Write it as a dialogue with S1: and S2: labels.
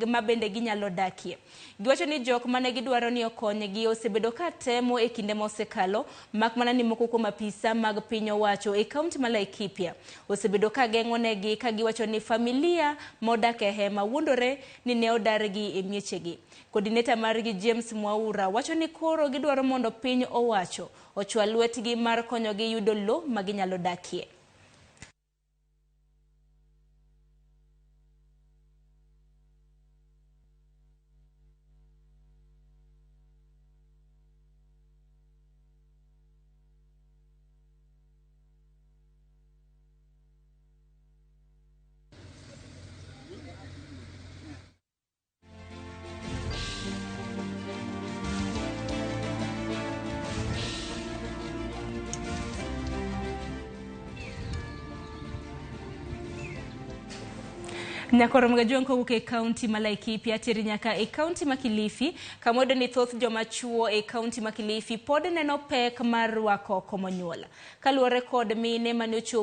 S1: mabende ginyalo dakie. Giwacho ni jok mane gidwaro ni okonygi osebedo ka temo e kinde mosekalo, mak mana ni moko kuom apisa mag piny owacho e kaunti ma Laikipia osebedo ka geng'onegi ka giwacho ni familia modak e hema wuondore ni ne odargi e miechegi. Coordinator margi James Mwaura wacho ni koro gidwaro mondo piny owacho ochwal lwetgi mar konyogi yudo lo ma ginyalo dakie. Nyakoro mga juang kowuok e kaunti ma Laikipia tiri nyaka e kaunti ma Kilifi, kamodo ni thoth joma chuo e kaunti ma Kilifi pod neno pek mar rwako komo nyuol. Kaluwore kod mine mane ochopo